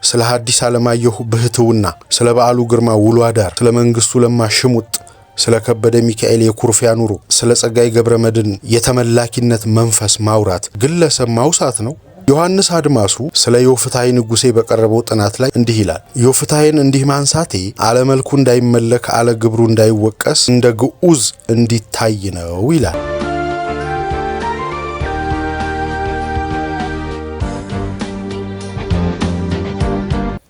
ስለ ሐዲስ ዓለማየሁ ብህትውና፣ ስለ በዓሉ ግርማ ውሎ አዳር፣ ስለ መንግስቱ ለማ ሽሙጥ፣ ስለ ከበደ ሚካኤል የኩርፊያ ኑሮ፣ ስለ ጸጋይ ገብረመድኅን የተመላኪነት መንፈስ ማውራት ግለሰብ ማውሳት ነው? ዮሐንስ አድማሱ ስለ ዮፍታይ ንጉሴ በቀረበው ጥናት ላይ እንዲህ ይላል። ዮፍታይን እንዲህ ማንሳቴ አለመልኩ እንዳይመለክ አለግብሩ እንዳይወቀስ እንደ ግዑዝ እንዲታይ ነው ይላል።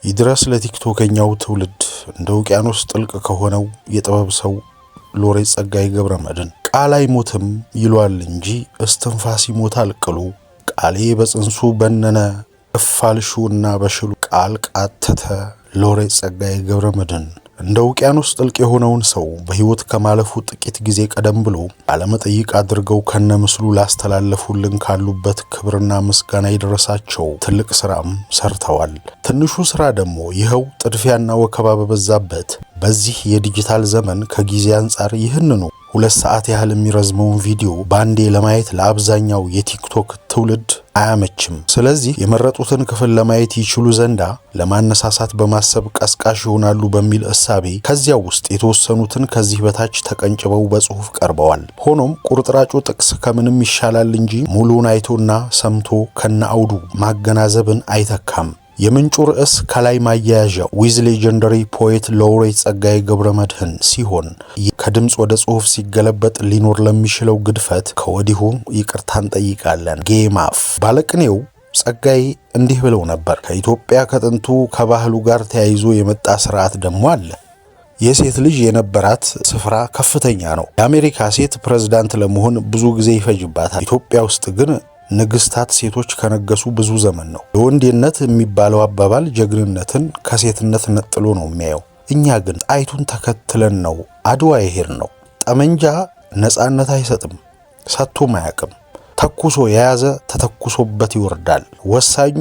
ይድረስ ለቲክቶከኛው ትውልድ እንደ ውቅያኖስ ጥልቅ ከሆነው የጥበብ ሰው ሎሬት ጸጋይ ገብረመድኅን ቃል አይሞትም ይሏል እንጂ እስትንፋስ ይሞታል ቅሉ። ቃሌ በጽንሱ በነነ እፋልሹና በሽሉ ቃል ቃተተ ሎሬት ጸጋይ ገብረመድኅን እንደ ውቅያኖስ ጥልቅ የሆነውን ሰው በህይወት ከማለፉ ጥቂት ጊዜ ቀደም ብሎ ቃለመጠይቅ አድርገው ከነምስሉ ላስተላለፉልን ካሉበት ክብርና ምስጋና ይደረሳቸው ትልቅ ስራም ሰርተዋል። ትንሹ ስራ ደግሞ ይኸው ጥድፊያና ወከባ በበዛበት በዚህ የዲጂታል ዘመን ከጊዜ አንጻር ይህንኑ 2 ሰዓት ያህል የሚረዝመውን ቪዲዮ ባንዴ ለማየት ለአብዛኛው የቲክቶክ ትውልድ አያመችም። ስለዚህ የመረጡትን ክፍል ለማየት ይችሉ ዘንዳ ለማነሳሳት በማሰብ ቀስቃሽ ይሆናሉ በሚል እሳቤ ከዚያው ውስጥ የተወሰኑትን ከዚህ በታች ተቀንጭበው በጽሁፍ ቀርበዋል። ሆኖም ቁርጥራጩ ጥቅስ ከምንም ይሻላል እንጂ ሙሉውን አይቶና ሰምቶ ከነአውዱ ማገናዘብን አይተካም። የምንጩ ርዕስ ከላይ ማያያዣ ዊዝ ሌጀንደሪ ፖኤት ሎሬት ጸጋይ ገብረመድኅን ሲሆን ከድምጽ ወደ ጽሁፍ ሲገለበጥ ሊኖር ለሚችለው ግድፈት ከወዲሁ ይቅርታን ጠይቃለን። ጌማፍ ባለቅኔው ጸጋይ እንዲህ ብለው ነበር። ከኢትዮጵያ ከጥንቱ ከባህሉ ጋር ተያይዞ የመጣ ስርዓት ደግሞ አለ። የሴት ልጅ የነበራት ስፍራ ከፍተኛ ነው። የአሜሪካ ሴት ፕሬዝዳንት ለመሆን ብዙ ጊዜ ይፈጅባታል። ኢትዮጵያ ውስጥ ግን ንግስታት ሴቶች ከነገሱ ብዙ ዘመን ነው። የወንዴነት የሚባለው አባባል ጀግንነትን ከሴትነት ነጥሎ ነው የሚያየው። እኛ ግን ጣይቱን ተከትለን ነው አድዋ ይሄር ነው። ጠመንጃ ነጻነት አይሰጥም፣ ሰጥቶም አያውቅም። ተኩሶ የያዘ ተተኩሶበት ይወርዳል። ወሳኙ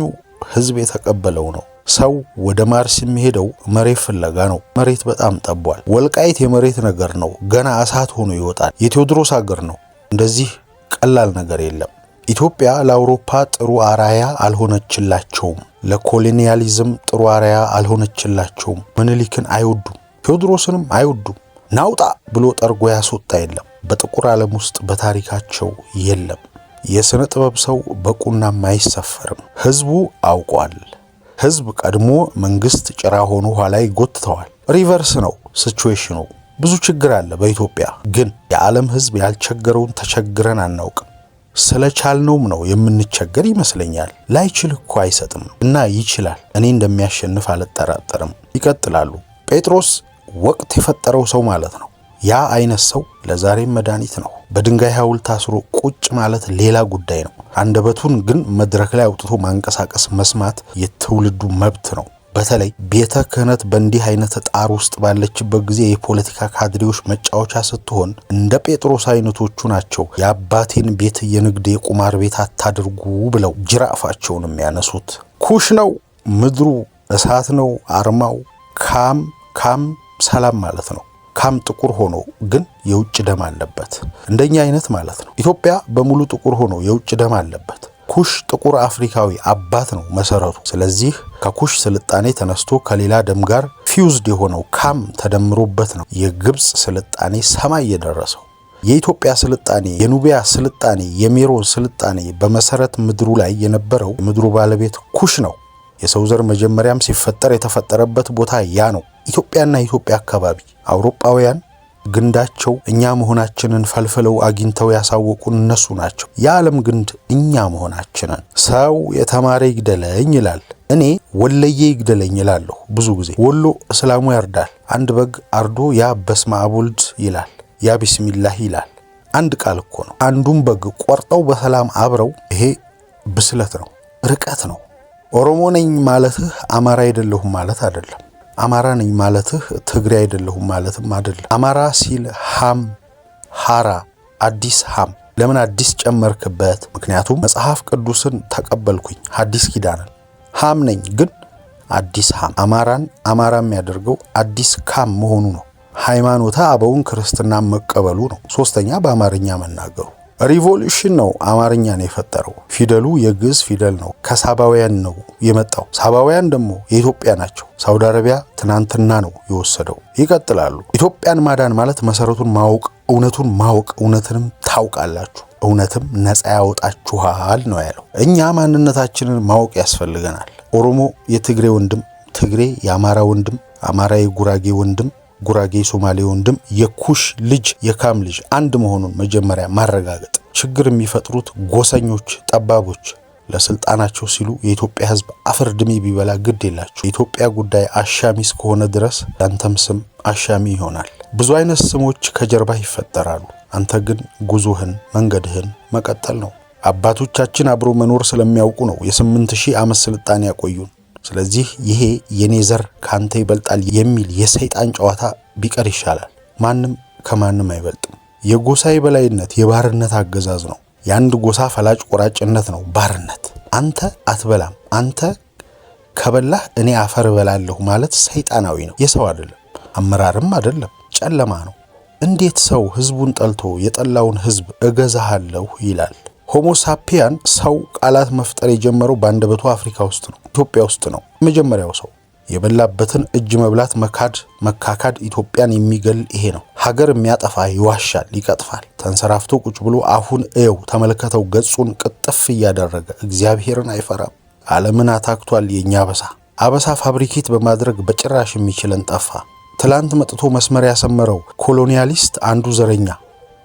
ህዝብ የተቀበለው ነው። ሰው ወደ ማርስ የሚሄደው መሬት ፍለጋ ነው። መሬት በጣም ጠቧል። ወልቃይት የመሬት ነገር ነው። ገና እሳት ሆኖ ይወጣል። የቴዎድሮስ ሀገር ነው። እንደዚህ ቀላል ነገር የለም። ኢትዮጵያ ለአውሮፓ ጥሩ አራያ አልሆነችላቸውም። ለኮሎኒያሊዝም ጥሩ አራያ አልሆነችላቸውም። ምኒልክን አይወዱም፣ ቴዎድሮስንም አይወዱም። ናውጣ ብሎ ጠርጎ ያስወጣ የለም። በጥቁር ዓለም ውስጥ በታሪካቸው የለም። የሥነ ጥበብ ሰው በቁናም አይሰፈርም። ህዝቡ አውቋል። ህዝብ ቀድሞ መንግስት ጭራ ሆኖ ኋላ ይጎትተዋል። ሪቨርስ ነው ሲቹዌሽኑ። ብዙ ችግር አለ በኢትዮጵያ። ግን የዓለም ህዝብ ያልቸገረውን ተቸግረን አናውቅም። ስለቻልነውም ነው የምንቸገር ይመስለኛል። ላይችል እኮ አይሰጥም እና ይችላል። እኔ እንደሚያሸንፍ አልጠራጠርም። ይቀጥላሉ። ጴጥሮስ ወቅት የፈጠረው ሰው ማለት ነው። ያ አይነት ሰው ለዛሬም መድኃኒት ነው። በድንጋይ ሐውልት ታስሮ ቁጭ ማለት ሌላ ጉዳይ ነው። አንደበቱን ግን መድረክ ላይ አውጥቶ ማንቀሳቀስ መስማት የትውልዱ መብት ነው። በተለይ ቤተ ክህነት በእንዲህ አይነት ጣር ውስጥ ባለችበት ጊዜ የፖለቲካ ካድሬዎች መጫወቻ ስትሆን እንደ ጴጥሮስ አይነቶቹ ናቸው የአባቴን ቤት የንግድ የቁማር ቤት አታድርጉ ብለው ጅራፋቸውን የሚያነሱት። ኩሽ ነው ምድሩ፣ እሳት ነው አርማው። ካም ሰላም ማለት ነው። ካም ጥቁር ሆኖ ግን የውጭ ደም አለበት። እንደኛ አይነት ማለት ነው። ኢትዮጵያ በሙሉ ጥቁር ሆኖ የውጭ ደም አለበት። ኩሽ ጥቁር አፍሪካዊ አባት ነው መሰረቱ። ስለዚህ ከኩሽ ስልጣኔ ተነስቶ ከሌላ ደም ጋር ፊውዝድ የሆነው ካም ተደምሮበት ነው የግብጽ ስልጣኔ ሰማይ የደረሰው። የኢትዮጵያ ስልጣኔ፣ የኑቢያ ስልጣኔ፣ የሜሮን ስልጣኔ በመሰረት ምድሩ ላይ የነበረው ምድሩ ባለቤት ኩሽ ነው። የሰው ዘር መጀመሪያም ሲፈጠር የተፈጠረበት ቦታ ያ ነው። ኢትዮጵያና ኢትዮጵያ አካባቢ አውሮፓውያን ግንዳቸው እኛ መሆናችንን ፈልፍለው አግኝተው ያሳወቁን እነሱ ናቸው። የዓለም ግንድ እኛ መሆናችንን። ሰው የተማረ ይግደለኝ ይላል። እኔ ወለየ ይግደለኝ ይላለሁ። ብዙ ጊዜ ወሎ እስላሙ ያርዳል። አንድ በግ አርዶ ያ በስመ አብ ወልድ ይላል፣ ያ ቢስሚላህ ይላል። አንድ ቃል እኮ ነው። አንዱን በግ ቆርጠው በሰላም አብረው፣ ይሄ ብስለት ነው፣ ርቀት ነው። ኦሮሞ ነኝ ማለትህ አማራ አይደለሁም ማለት አይደለም። አማራ ነኝ ማለትህ ትግሬ አይደለሁም ማለትም አይደለም። አማራ ሲል ሃም፣ ሃራ፣ አዲስ ሃም። ለምን አዲስ ጨመርክበት? ምክንያቱም መጽሐፍ ቅዱስን ተቀበልኩኝ፣ ሐዲስ ኪዳንን። ሃም ነኝ ግን አዲስ ሃም። አማራን አማራ የሚያደርገው አዲስ ካም መሆኑ ነው። ሃይማኖተ አበውን ክርስትና መቀበሉ ነው። ሶስተኛ በአማርኛ መናገሩ። ሪቮሉሽን ነው አማርኛን የፈጠረው። ፊደሉ የግዕዝ ፊደል ነው፣ ከሳባውያን ነው የመጣው። ሳባውያን ደግሞ የኢትዮጵያ ናቸው። ሳውዲ አረቢያ ትናንትና ነው የወሰደው። ይቀጥላሉ። ኢትዮጵያን ማዳን ማለት መሰረቱን ማወቅ፣ እውነቱን ማወቅ፣ እውነትንም ታውቃላችሁ፣ እውነትም ነፃ ያወጣችኋል ነው ያለው። እኛ ማንነታችንን ማወቅ ያስፈልገናል። ኦሮሞ የትግሬ ወንድም፣ ትግሬ የአማራ ወንድም፣ አማራ የጉራጌ ወንድም፣ ጉራጌ ሶማሌ ወንድም፣ የኩሽ ልጅ የካም ልጅ አንድ መሆኑን መጀመሪያ ማረጋገጥ። ችግር የሚፈጥሩት ጎሰኞች፣ ጠባቦች ለስልጣናቸው ሲሉ የኢትዮጵያ ሕዝብ አፈር ድሜ ቢበላ ግድ የላቸው። የኢትዮጵያ ጉዳይ አሻሚ እስከሆነ ድረስ ያንተም ስም አሻሚ ይሆናል። ብዙ አይነት ስሞች ከጀርባ ይፈጠራሉ። አንተ ግን ጉዞህን መንገድህን መቀጠል ነው። አባቶቻችን አብሮ መኖር ስለሚያውቁ ነው የ8000 ዓመት ስልጣኔ ያቆዩን። ስለዚህ ይሄ የኔ ዘር ካንተ ይበልጣል የሚል የሰይጣን ጨዋታ ቢቀር ይሻላል። ማንም ከማንም አይበልጥም። የጎሳ የበላይነት የባርነት አገዛዝ ነው። የአንድ ጎሳ ፈላጭ ቆራጭነት ነው ባርነት። አንተ አትበላም፣ አንተ ከበላህ እኔ አፈር እበላለሁ ማለት ሰይጣናዊ ነው። የሰው አይደለም፣ አመራርም አይደለም፣ ጨለማ ነው። እንዴት ሰው ህዝቡን ጠልቶ የጠላውን ህዝብ እገዛሃለሁ ይላል? ሆሞ ሳፒያን ሰው ቃላት መፍጠር የጀመረው በአንደበቱ አፍሪካ ውስጥ ነው፣ ኢትዮጵያ ውስጥ ነው። መጀመሪያው ሰው የበላበትን እጅ መብላት፣ መካካድ ኢትዮጵያን የሚገል ይሄ ነው። ሀገር የሚያጠፋ ይዋሻል፣ ይቀጥፋል። ተንሰራፍቶ ቁጭ ብሎ አሁን እየው ተመልከተው፣ ገጹን ቅጥፍ እያደረገ እግዚአብሔርን አይፈራም። ዓለምን አታክቷል የኛ አበሳ ፋብሪኬት በማድረግ በጭራሽ የሚችለን ጠፋ። ትላንት መጥቶ መስመር ያሰመረው ኮሎኒያሊስት አንዱ ዘረኛ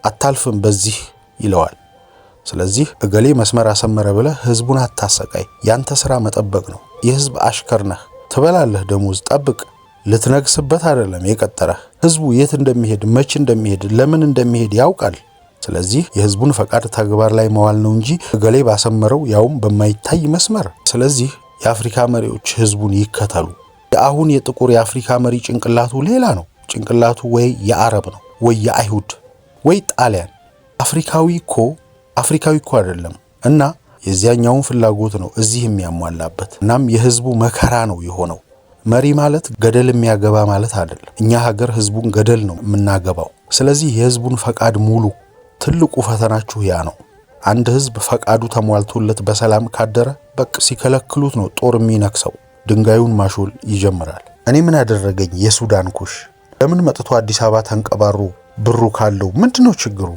አታልፍም በዚህ ይለዋል። ስለዚህ እገሌ መስመር አሰመረ ብለህ ህዝቡን አታሰቃይ። ያንተ ስራ መጠበቅ ነው። የህዝብ አሽከር ነህ፣ ትበላለህ፣ ደሞዝ ጠብቅ። ልትነግስበት አይደለም የቀጠረህ። ህዝቡ የት እንደሚሄድ፣ መቼ እንደሚሄድ፣ ለምን እንደሚሄድ ያውቃል። ስለዚህ የህዝቡን ፈቃድ ተግባር ላይ መዋል ነው እንጂ እገሌ ባሰመረው ያውም በማይታይ መስመር። ስለዚህ የአፍሪካ መሪዎች ህዝቡን ይከተሉ። አሁን የጥቁር የአፍሪካ መሪ ጭንቅላቱ ሌላ ነው። ጭንቅላቱ ወይ የአረብ ነው ወይ የአይሁድ ወይ ጣሊያን። አፍሪካዊ እኮ አይደለም። እና የዚያኛውን ፍላጎት ነው እዚህ የሚያሟላበት። እናም የህዝቡ መከራ ነው የሆነው። መሪ ማለት ገደል የሚያገባ ማለት አይደለም። እኛ ሀገር ህዝቡን ገደል ነው የምናገባው። ስለዚህ የህዝቡን ፈቃድ ሙሉ። ትልቁ ፈተናችሁ ያ ነው። አንድ ህዝብ ፈቃዱ ተሟልቶለት በሰላም ካደረ በቅ ሲከለክሉት ነው ጦር የሚነክሰው፣ ድንጋዩን ማሾል ይጀምራል። እኔ ምን አደረገኝ የሱዳን ኩሽ? ለምን መጥቶ አዲስ አበባ ተንቀባሩ? ብሩ ካለው ምንድነው ችግሩ?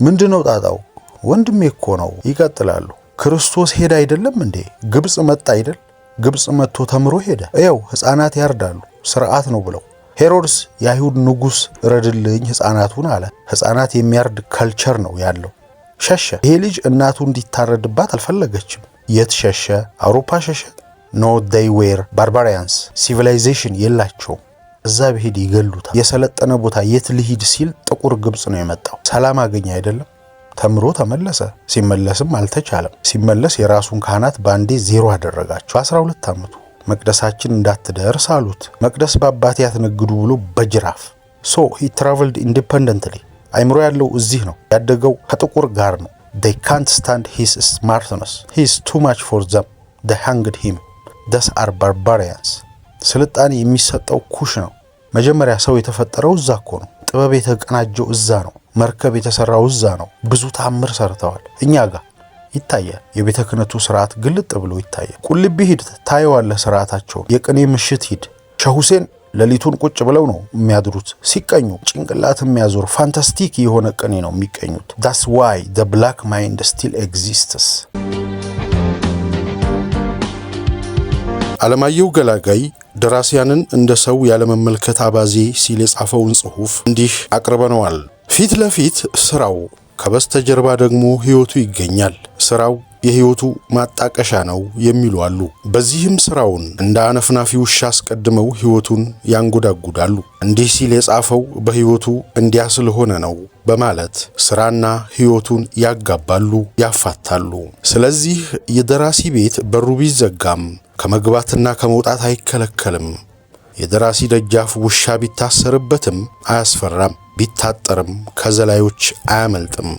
ምንድነው ጣጣው? ወንድሜ እኮ ነው። ይቀጥላሉ። ክርስቶስ ሄደ አይደለም እንዴ? ግብጽ መጣ አይደል? ግብጽ መጥቶ ተምሮ ሄደ። ያው ህፃናት ያርዳሉ ስርዓት ነው ብለው። ሄሮድስ የአይሁድ ንጉስ ረድልኝ ህፃናቱን አለ። ህፃናት የሚያርድ ካልቸር ነው ያለው። ሸሸ። ይሄ ልጅ እናቱ እንዲታረድባት አልፈለገችም። የት ሸሸ? አውሮፓ ሸሸ። ኖ they were barbarians civilization የላቸውም። እዛ ብሄድ ይገሉታል። የሰለጠነ ቦታ የት ልሂድ ሲል ጥቁር ግብጽ ነው የመጣው። ሰላም አገኘ አይደለም? ተምሮ ተመለሰ። ሲመለስም አልተቻለም። ሲመለስ የራሱን ካህናት ባንዴ ዜሮ አደረጋቸው። 12 ዓመቱ መቅደሳችን እንዳትደርስ አሉት። መቅደስ በአባቴ ያትነግዱ ብሎ በጅራፍ so he traveled independently። አይምሮ ያለው እዚህ ነው። ያደገው ከጥቁር ጋር ነው። they can't stand his smartness, he is too much for them, they hanged him, thus are barbarians። ስልጣኔ የሚሰጠው ኩሽ ነው። መጀመሪያ ሰው የተፈጠረው እዛ እኮ ነው። ጥበብ የተቀናጀው እዛ ነው። መርከብ የተሰራው እዛ ነው። ብዙ ታምር ሰርተዋል። እኛ ጋር ይታያል። የቤተ ክህነቱ ስርዓት ግልጥ ብሎ ይታያል። ቁልቢ ሂድ ታየዋለህ ስርዓታቸውን። የቅኔ ምሽት ሂድ። ሼህ ሁሴን ሌሊቱን ቁጭ ብለው ነው የሚያድሩት። ሲቀኙ ጭንቅላት የሚያዞር ፋንታስቲክ የሆነ ቅኔ ነው የሚቀኙት። that's why the black mind still exists። አለማየሁ ገላጋይ ደራሲያንን እንደ ሰው ያለመመልከት አባዜ ሲል የጻፈውን ጽሑፍ እንዲህ አቅርበነዋል። ፊት ለፊት ስራው፣ ከበስተጀርባ ደግሞ ህይወቱ ይገኛል። ስራው የህይወቱ ማጣቀሻ ነው የሚሉ አሉ። በዚህም ስራውን እንደ አነፍናፊ ውሻ አስቀድመው ህይወቱን ያንጎዳጉዳሉ። እንዲህ ሲል የጻፈው በህይወቱ እንዲያ ስለሆነ ነው በማለት ስራና ህይወቱን ያጋባሉ፣ ያፋታሉ። ስለዚህ የደራሲ ቤት በሩ ቢዘጋም ከመግባትና ከመውጣት አይከለከልም። የደራሲ ደጃፍ ውሻ ቢታሰርበትም አያስፈራም፣ ቢታጠርም ከዘላዮች አያመልጥም።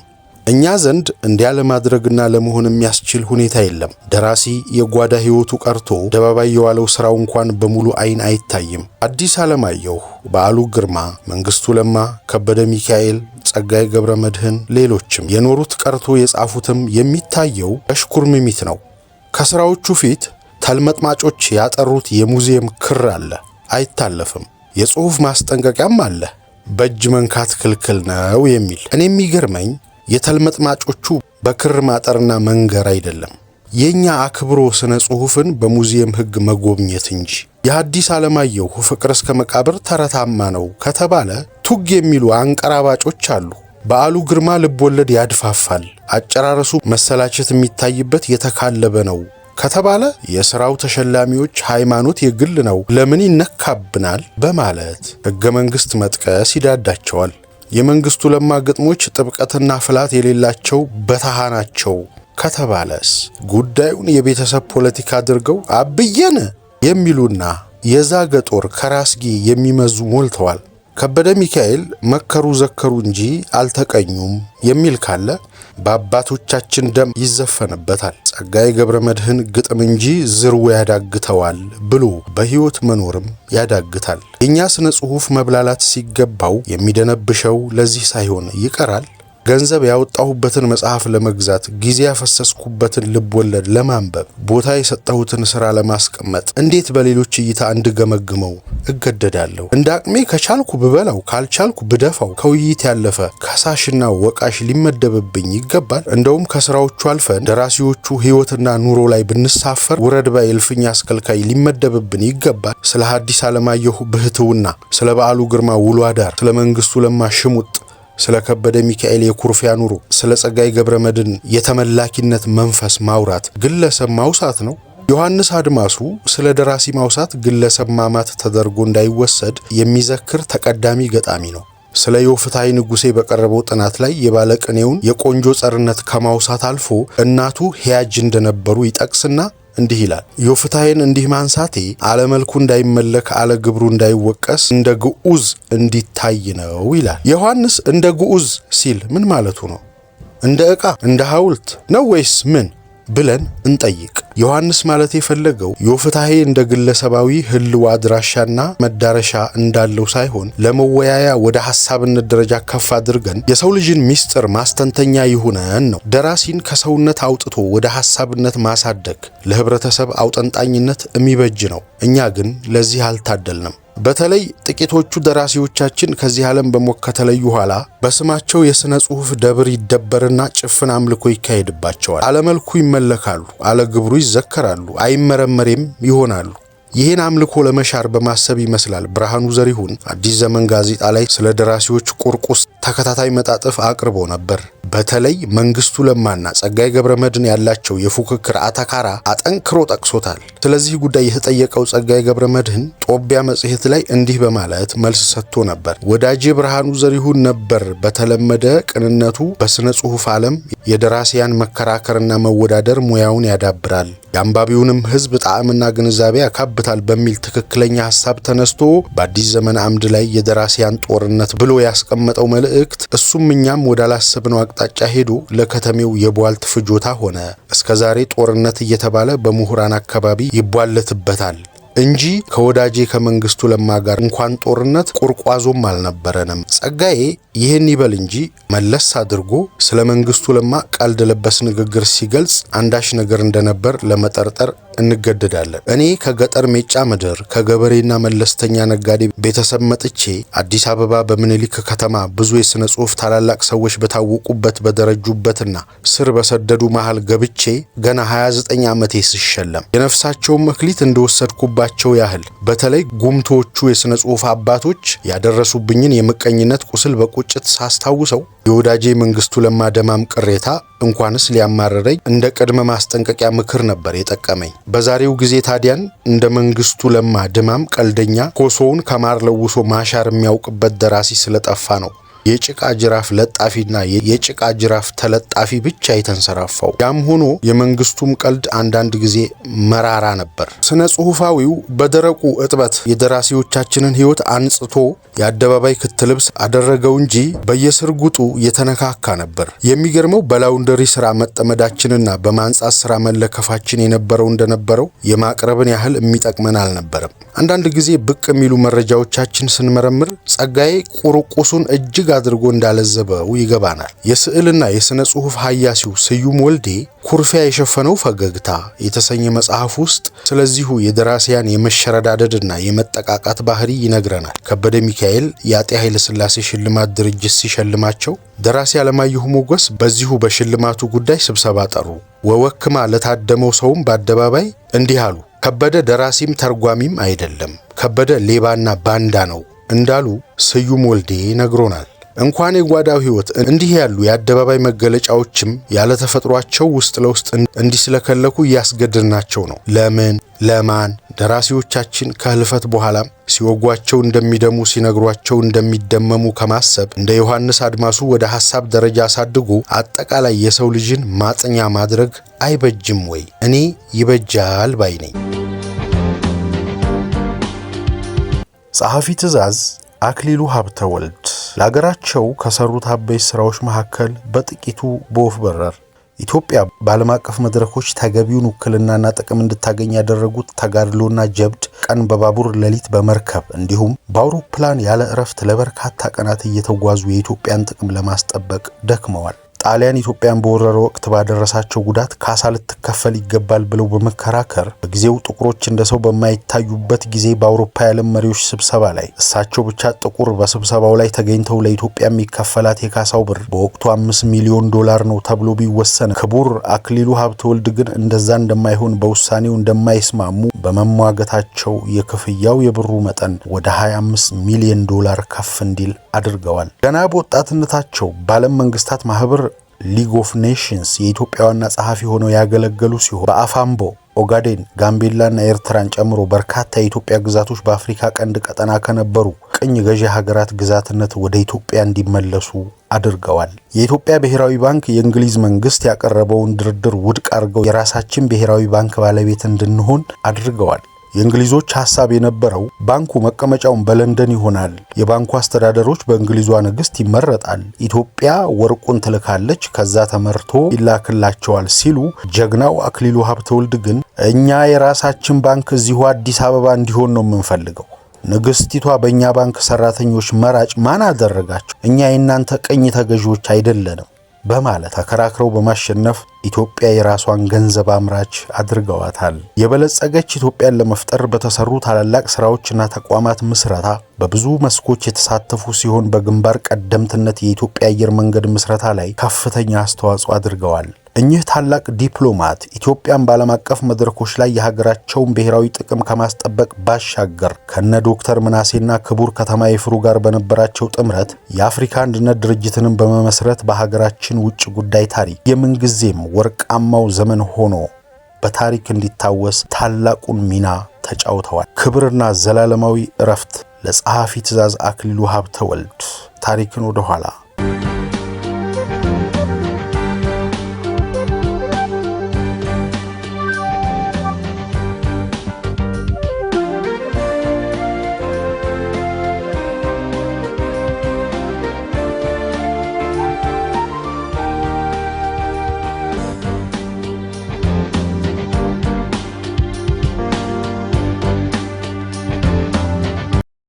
እኛ ዘንድ እንዲያ ለማድረግና ለመሆን የሚያስችል ሁኔታ የለም። ደራሲ የጓዳ ሕይወቱ ቀርቶ ደባባይ የዋለው ስራው እንኳን በሙሉ አይን አይታይም። ሐዲስ ዓለማየሁ፣ በዓሉ ግርማ፣ መንግስቱ ለማ፣ ከበደ ሚካኤል፣ ጸጋዬ ገብረ መድኅን፣ ሌሎችም የኖሩት ቀርቶ የጻፉትም የሚታየው እሽኩርምሚት ነው። ከስራዎቹ ፊት ተልመጥማጮች ያጠሩት የሙዚየም ክር አለ፣ አይታለፍም። የጽሑፍ ማስጠንቀቂያም አለ፣ በእጅ መንካት ክልክል ነው የሚል። እኔ የሚገርመኝ የተልመጥማጮቹ በክር ማጠርና መንገር አይደለም፣ የኛ አክብሮ ስነ ጽሑፍን በሙዚየም ሕግ መጎብኘት እንጂ። የሐዲስ ዓለማየሁ ፍቅር እስከ መቃብር ተረታማ ነው ከተባለ ቱግ የሚሉ አንቀራባጮች አሉ። በዓሉ ግርማ ልቦለድ ያድፋፋል፣ አጨራረሱ መሰላቸት የሚታይበት የተካለበ ነው ከተባለ የሥራው ተሸላሚዎች ሃይማኖት የግል ነው፣ ለምን ይነካብናል በማለት ሕገ መንግሥት መጥቀስ ይዳዳቸዋል። የመንግስቱ ለማ ግጥሞች ጥብቀትና ፍላት የሌላቸው በታሃ ናቸው ከተባለስ ጉዳዩን የቤተሰብ ፖለቲካ አድርገው አብየን የሚሉና የዛገ ጦር ከራስጌ የሚመዙ ሞልተዋል። ከበደ ሚካኤል መከሩ ዘከሩ እንጂ አልተቀኙም የሚል ካለ በአባቶቻችን ደም ይዘፈንበታል። ጸጋዬ ገብረ መድኅን ግጥም እንጂ ዝርው ያዳግተዋል ብሎ በሕይወት መኖርም ያዳግታል። የኛ ስነ ጽሑፍ መብላላት ሲገባው የሚደነብሸው ለዚህ ሳይሆን ይቀራል። ገንዘብ ያወጣሁበትን መጽሐፍ ለመግዛት ጊዜ ያፈሰስኩበትን ልብ ወለድ ለማንበብ ቦታ የሰጠሁትን ሥራ ለማስቀመጥ እንዴት በሌሎች እይታ እንድገመግመው እገደዳለሁ? እንደ አቅሜ ከቻልኩ ብበላው፣ ካልቻልኩ ብደፋው ከውይይት ያለፈ ከሳሽና ወቃሽ ሊመደብብኝ ይገባል? እንደውም ከሥራዎቹ አልፈን ደራሲዎቹ ሕይወትና ኑሮ ላይ ብንሳፈር ውረድ ባይ እልፍኝ አስከልካይ ሊመደብብን ይገባል? ስለ ሐዲስ ዓለማየሁ ብህትውና፣ ስለ በዓሉ ግርማ ውሎ አዳር፣ ስለ መንግስቱ ለማ ሽሙጥ፣ ስለ ከበደ ሚካኤል የኩርፊያ ኑሮ፣ ስለ ጸጋዬ ገብረ መድኅን የተመላኪነት መንፈስ ማውራት ግለሰብ ማውሳት ነው? ዮሐንስ አድማሱ ስለ ደራሲ ማውሳት ግለሰብ ማማት ተደርጎ እንዳይወሰድ የሚዘክር ተቀዳሚ ገጣሚ ነው። ስለ ዮፍታይ ንጉሴ በቀረበው ጥናት ላይ የባለቅኔውን የቆንጆ ጸርነት ከማውሳት አልፎ እናቱ ሕያጅ እንደነበሩ ይጠቅስና እንዲህ ይላል። ዮፍታይን እንዲህ ማንሳቴ አለመልኩ እንዳይመለክ አለግብሩ እንዳይወቀስ እንደ ግዑዝ እንዲታይ ነው ይላል። ዮሐንስ እንደ ግዑዝ ሲል ምን ማለቱ ነው? እንደ ዕቃ እንደ ሐውልት ነው ወይስ ምን ብለን እንጠይቅ። ዮሐንስ ማለት የፈለገው ዮፍታሔ እንደ ግለሰባዊ ህልው አድራሻና መዳረሻ እንዳለው ሳይሆን ለመወያያ ወደ ሐሳብነት ደረጃ ከፍ አድርገን የሰው ልጅን ሚስጥር ማስተንተኛ ይሁነን ነው። ደራሲን ከሰውነት አውጥቶ ወደ ሐሳብነት ማሳደግ ለህብረተሰብ አውጠንጣኝነት የሚበጅ ነው። እኛ ግን ለዚህ አልታደልንም። በተለይ ጥቂቶቹ ደራሲዎቻችን ከዚህ ዓለም በሞት ከተለዩ ኋላ በስማቸው የሥነ ጽሑፍ ደብር ይደበርና ጭፍን አምልኮ ይካሄድባቸዋል። አለመልኩ ይመለካሉ፣ አለግብሩ ይዘከራሉ፣ አይመረመሬም ይሆናሉ። ይህን አምልኮ ለመሻር በማሰብ ይመስላል ብርሃኑ ዘሪሁን አዲስ ዘመን ጋዜጣ ላይ ስለ ደራሲዎች ቁርቁስ ተከታታይ መጣጥፍ አቅርቦ ነበር። በተለይ መንግስቱ ለማና ጸጋዬ ገብረ መድኅን ያላቸው የፉክክር አታካራ አጠንክሮ ጠቅሶታል። ስለዚህ ጉዳይ የተጠየቀው ጸጋዬ ገብረ መድኅን ጦቢያ መጽሔት ላይ እንዲህ በማለት መልስ ሰጥቶ ነበር። ወዳጄ ብርሃኑ ዘሪሁን ነበር በተለመደ ቅንነቱ በስነ ጽሑፍ ዓለም የደራሲያን መከራከርና መወዳደር ሙያውን ያዳብራል፣ የአንባቢውንም ሕዝብ ጣዕምና ግንዛቤ ያካብታል በሚል ትክክለኛ ሐሳብ ተነስቶ በአዲስ ዘመን አምድ ላይ የደራሲያን ጦርነት ብሎ ያስቀመጠው መልእክት እሱም እኛም ወዳላሰብነው አቅጣጫ ሄዶ ለከተሜው የቧልት ፍጆታ ሆነ። እስከዛሬ ጦርነት እየተባለ በምሁራን አካባቢ ይቧለትበታል እንጂ ከወዳጄ ከመንግስቱ ለማ ጋር እንኳን ጦርነት ቁርቋዞም አልነበረንም። ጸጋዬ ይህን ይበል እንጂ መለስ አድርጎ ስለ መንግስቱ ለማ ቀልድ ለበስ ንግግር ሲገልጽ አንዳች ነገር እንደነበር ለመጠርጠር እንገደዳለን። እኔ ከገጠር ሜጫ ምድር ከገበሬና መለስተኛ ነጋዴ ቤተሰብ መጥቼ አዲስ አበባ በምኒልክ ከተማ ብዙ የሥነ ጽሑፍ ታላላቅ ሰዎች በታወቁበት በደረጁበትና ስር በሰደዱ መሃል ገብቼ ገና 29 ዓመቴ ስሸለም የነፍሳቸውን መክሊት እንደወሰድኩባቸው ያህል በተለይ ጉምቶቹ የሥነ ጽሑፍ አባቶች ያደረሱብኝን የምቀኝነት ቁስል በቁጭት ሳስታውሰው የወዳጄ መንግስቱ ለማ ደማም ቅሬታ እንኳንስ ሊያማረረኝ እንደ ቅድመ ማስጠንቀቂያ ምክር ነበር የጠቀመኝ። በዛሬው ጊዜ ታዲያን እንደ መንግስቱ ለማ ደማም ቀልደኛ ኮሶውን ከማር ለውሶ ማሻር የሚያውቅበት ደራሲ ስለጠፋ ነው የጭቃ ጅራፍ ለጣፊና የጭቃ ጅራፍ ተለጣፊ ብቻ የተንሰራፋው። ያም ሆኖ የመንግስቱም ቀልድ አንዳንድ ጊዜ መራራ ነበር። ስነ ጽሁፋዊው በደረቁ እጥበት የደራሲዎቻችንን ህይወት አንጽቶ የአደባባይ ክት ልብስ አደረገው እንጂ በየስርጉጡ የተነካካ ነበር። የሚገርመው በላውንደሪ ስራ መጠመዳችንና በማንጻት ስራ መለከፋችን የነበረው እንደነበረው የማቅረብን ያህል የሚጠቅመን አልነበረም። አንዳንድ ጊዜ ብቅ የሚሉ መረጃዎቻችን ስንመረምር ጸጋዬ ቁርቁሱን እጅግ አድርጎ እንዳለዘበው ይገባናል። የስዕልና የስነ ጽሁፍ ሀያሲው ስዩም ወልዴ ኩርፊያ የሸፈነው ፈገግታ የተሰኘ መጽሐፍ ውስጥ ስለዚሁ የደራሲያን የመሸረዳደድና የመጠቃቃት ባህሪ ይነግረናል። ከበደ ሚካኤል የአጤ ኃይለ ሥላሴ ሽልማት ድርጅት ሲሸልማቸው ደራሲ አለማየሁ ሞገስ በዚሁ በሽልማቱ ጉዳይ ስብሰባ ጠሩ። ወወክማ ለታደመው ሰውም በአደባባይ እንዲህ አሉ። ከበደ ደራሲም ተርጓሚም አይደለም፣ ከበደ ሌባና ባንዳ ነው እንዳሉ ስዩም ወልዴ ነግሮናል። እንኳን የጓዳው ህይወት እንዲህ ያሉ የአደባባይ መገለጫዎችም ያለ ተፈጥሯቸው ውስጥ ለውስጥ እንዲስለከለኩ እያስገድድናቸው ነው። ለማን ደራሲዎቻችን ከህልፈት በኋላም ሲወጓቸው እንደሚደሙ ሲነግሯቸው እንደሚደመሙ ከማሰብ እንደ ዮሐንስ አድማሱ ወደ ሐሳብ ደረጃ አሳድጎ አጠቃላይ የሰው ልጅን ማጥኛ ማድረግ አይበጅም ወይ? እኔ ይበጃል ባይ ነኝ። ጸሐፊ ትእዛዝ አክሊሉ ሀብተወልድ ለሀገራቸው ከሰሩት አበይት ስራዎች መካከል በጥቂቱ በወፍ በረር ኢትዮጵያ በዓለም አቀፍ መድረኮች ተገቢውን ውክልናና ጥቅም እንድታገኝ ያደረጉት ተጋድሎና ጀብድ፣ ቀን በባቡር ሌሊት በመርከብ እንዲሁም በአውሮፕላን ያለ እረፍት ለበርካታ ቀናት እየተጓዙ የኢትዮጵያን ጥቅም ለማስጠበቅ ደክመዋል። ጣሊያን ኢትዮጵያን በወረረ ወቅት ባደረሳቸው ጉዳት ካሳ ልትከፈል ይገባል ብለው በመከራከር በጊዜው ጥቁሮች እንደሰው በማይታዩበት ጊዜ በአውሮፓ የዓለም መሪዎች ስብሰባ ላይ እሳቸው ብቻ ጥቁር በስብሰባው ላይ ተገኝተው ለኢትዮጵያ የሚከፈላት የካሳው ብር በወቅቱ $5 ሚሊዮን ነው ተብሎ ቢወሰን ክቡር አክሊሉ ሀብተወልድ ግን እንደዛ እንደማይሆን በውሳኔው እንደማይስማሙ በመሟገታቸው የክፍያው የብሩ መጠን ወደ $25 ሚሊዮን ከፍ እንዲል አድርገዋል። ገና በወጣትነታቸው በዓለም መንግስታት ማህበር ሊግ ኦፍ ኔሽንስ የኢትዮጵያ ዋና ጸሐፊ ሆነው ያገለገሉ ሲሆን በአፋምቦ፣ ኦጋዴን፣ ጋምቤላና ኤርትራን ጨምሮ በርካታ የኢትዮጵያ ግዛቶች በአፍሪካ ቀንድ ቀጠና ከነበሩ ቅኝ ገዢ ሀገራት ግዛትነት ወደ ኢትዮጵያ እንዲመለሱ አድርገዋል። የኢትዮጵያ ብሔራዊ ባንክ የእንግሊዝ መንግስት ያቀረበውን ድርድር ውድቅ አድርገው የራሳችን ብሔራዊ ባንክ ባለቤት እንድንሆን አድርገዋል። የእንግሊዞች ሐሳብ የነበረው ባንኩ መቀመጫውን በለንደን ይሆናል፣ የባንኩ አስተዳደሮች በእንግሊዟ ንግስት ይመረጣል፣ ኢትዮጵያ ወርቁን ትልካለች፣ ከዛ ተመርቶ ይላክላቸዋል ሲሉ ጀግናው አክሊሉ ሀብተወልድ ግን እኛ የራሳችን ባንክ እዚሁ አዲስ አበባ እንዲሆን ነው የምንፈልገው፣ ንግስቲቷ በእኛ ባንክ ሰራተኞች መራጭ ማን አደረጋቸው? እኛ የእናንተ ቅኝ ተገዢዎች አይደለንም በማለት ተከራክረው በማሸነፍ ኢትዮጵያ የራሷን ገንዘብ አምራች አድርገዋታል። የበለጸገች ኢትዮጵያን ለመፍጠር በተሰሩ ታላላቅ ስራዎችና ተቋማት ምስረታ በብዙ መስኮች የተሳተፉ ሲሆን በግንባር ቀደምትነት የኢትዮጵያ አየር መንገድ ምስረታ ላይ ከፍተኛ አስተዋጽኦ አድርገዋል። እኚህ ታላቅ ዲፕሎማት ኢትዮጵያን በዓለም አቀፍ መድረኮች ላይ የሀገራቸውን ብሔራዊ ጥቅም ከማስጠበቅ ባሻገር ከነ ዶክተር ምናሴና ክቡር ከተማ ይፍሩ ጋር በነበራቸው ጥምረት የአፍሪካ አንድነት ድርጅትንም በመመስረት በሀገራችን ውጭ ጉዳይ ታሪክ የምንጊዜም ወርቃማው ዘመን ሆኖ በታሪክ እንዲታወስ ታላቁን ሚና ተጫውተዋል። ክብርና ዘላለማዊ እረፍት ለጸሐፊ ትእዛዝ አክሊሉ ሀብተወልድ። ታሪክን ወደ ኋላ